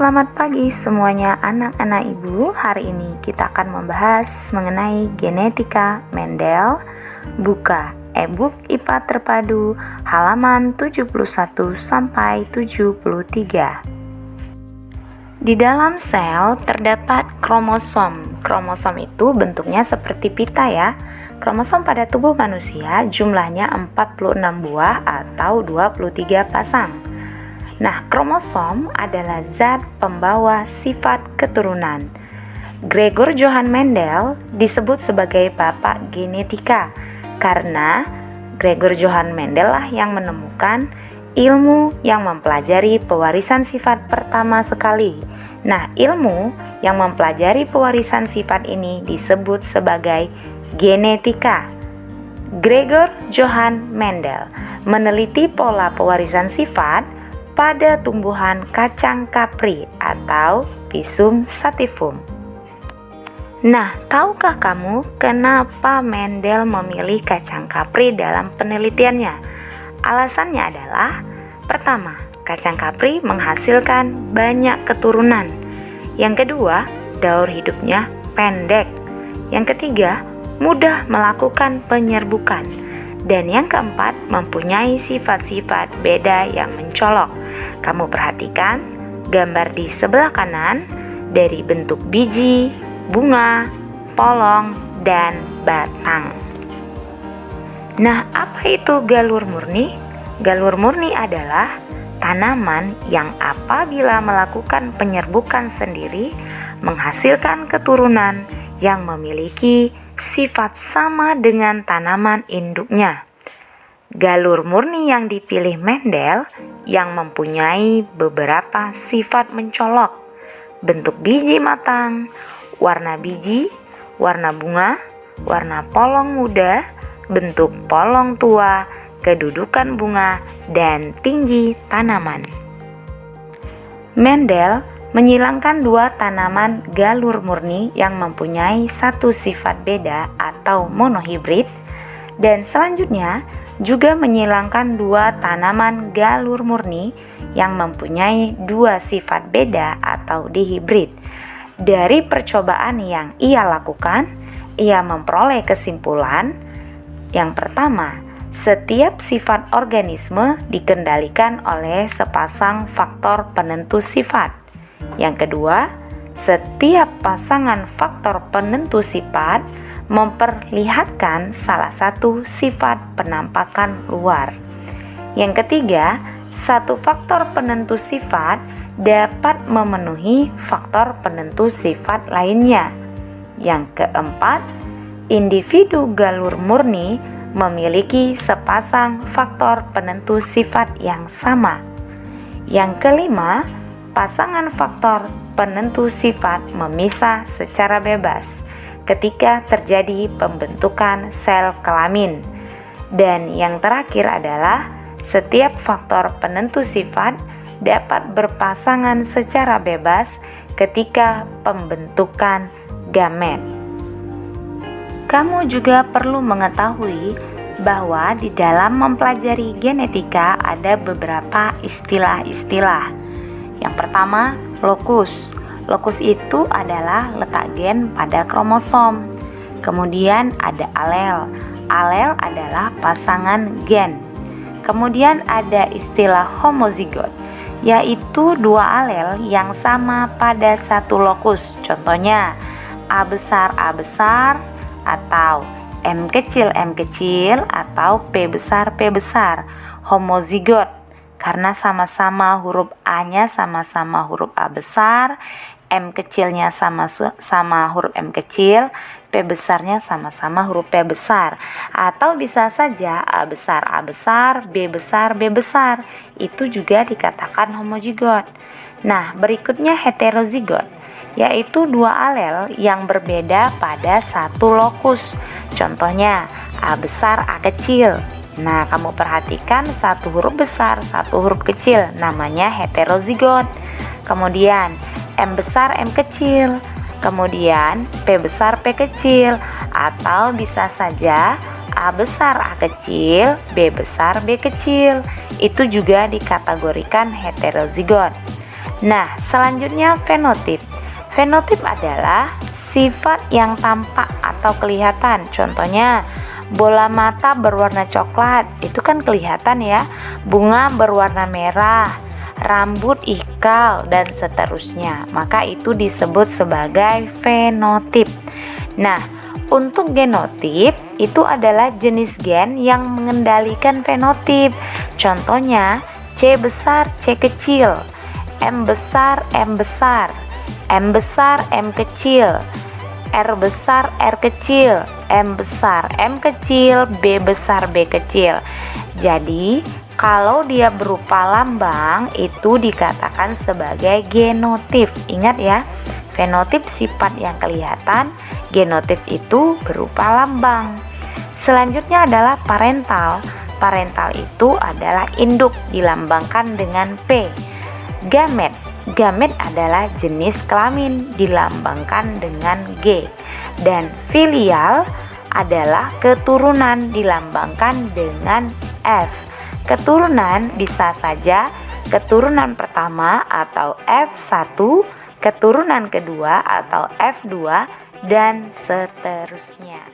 Selamat pagi semuanya anak-anak ibu. Hari ini kita akan membahas mengenai genetika Mendel. Buka e-book IPA Terpadu halaman 71 sampai 73. Di dalam sel terdapat kromosom. Kromosom itu bentuknya seperti pita ya. Kromosom pada tubuh manusia jumlahnya 46 buah atau 23 pasang. Nah, kromosom adalah zat pembawa sifat keturunan. Gregor Johann Mendel disebut sebagai bapak genetika karena Gregor Johann Mendel lah yang menemukan ilmu yang mempelajari pewarisan sifat pertama sekali. Nah, ilmu yang mempelajari pewarisan sifat ini disebut sebagai genetika. Gregor Johann Mendel meneliti pola pewarisan sifat pada tumbuhan kacang kapri atau Pisum sativum. Nah, tahukah kamu kenapa Mendel memilih kacang kapri dalam penelitiannya? Alasannya adalah, pertama, kacang kapri menghasilkan banyak keturunan. Yang kedua, daur hidupnya pendek. Yang ketiga, mudah melakukan penyerbukan. Dan yang keempat, mempunyai sifat-sifat beda yang mencolok. Kamu perhatikan gambar di sebelah kanan dari bentuk biji, bunga, polong, dan batang. Nah, apa itu galur murni? Galur murni adalah tanaman yang apabila melakukan penyerbukan sendiri menghasilkan keturunan yang memiliki sifat sama dengan tanaman induknya. Galur murni yang dipilih Mendel yang mempunyai beberapa sifat mencolok, bentuk biji matang, warna biji, warna bunga, warna polong muda, bentuk polong tua, kedudukan bunga, dan tinggi tanaman. Mendel menyilangkan dua tanaman galur murni yang mempunyai satu sifat beda atau monohibrid, dan selanjutnya juga menyilangkan dua tanaman galur murni yang mempunyai dua sifat beda atau dihibrid. Dari percobaan yang ia lakukan, ia memperoleh kesimpulan yang pertama, setiap sifat organisme dikendalikan oleh sepasang faktor penentu sifat. Yang kedua, setiap pasangan faktor penentu sifat memperlihatkan salah satu sifat penampakan luar. Yang ketiga, satu faktor penentu sifat dapat memenuhi faktor penentu sifat lainnya. Yang keempat, individu galur murni memiliki sepasang faktor penentu sifat yang sama. Yang kelima, pasangan faktor penentu sifat memisah secara bebas ketika terjadi pembentukan sel kelamin. Dan yang terakhir adalah setiap faktor penentu sifat dapat berpasangan secara bebas ketika pembentukan gamet. Kamu juga perlu mengetahui bahwa di dalam mempelajari genetika ada beberapa istilah-istilah. Yang pertama, lokus. Lokus itu adalah letak gen pada kromosom. Kemudian ada alel. Alel adalah pasangan gen. Kemudian ada istilah homozigot, yaitu dua alel yang sama pada satu lokus. Contohnya A besar atau M kecil atau P besar. Homozigot karena sama-sama huruf A-nya sama-sama huruf A besar, M kecilnya sama huruf M kecil, P besarnya sama-sama huruf P besar. Atau bisa saja A besar, B besar. Itu juga dikatakan homozigot. Nah, berikutnya heterozigot, yaitu dua alel yang berbeda pada satu lokus. Contohnya A besar, A kecil. Nah, kamu perhatikan satu huruf besar, satu huruf kecil, namanya heterozigot. Kemudian M besar, M kecil. Kemudian P besar, P kecil. Atau bisa saja A besar, A kecil, B besar, B kecil. Itu juga dikategorikan heterozigot. Nah, selanjutnya fenotip. Fenotip adalah sifat yang tampak atau kelihatan. Contohnya, bola mata berwarna coklat, itu kan kelihatan ya. Bunga berwarna merah, rambut ikal, dan seterusnya. Maka itu disebut sebagai fenotip. Nah, untuk genotip itu adalah jenis gen yang mengendalikan fenotip. Contohnya, C besar, C kecil, M besar, M besar, M besar, M kecil, R besar, R kecil, M besar, M kecil, B besar, B kecil. Jadi, kalau dia berupa lambang itu dikatakan sebagai genotip. Ingat ya, fenotip sifat yang kelihatan, genotip itu berupa lambang. Selanjutnya adalah parental. Parental itu adalah induk, dilambangkan dengan P. Gamet. Gamet adalah jenis kelamin, dilambangkan dengan G. Dan filial adalah keturunan, dilambangkan dengan F. Keturunan bisa saja keturunan pertama atau F1, keturunan kedua atau F2, dan seterusnya.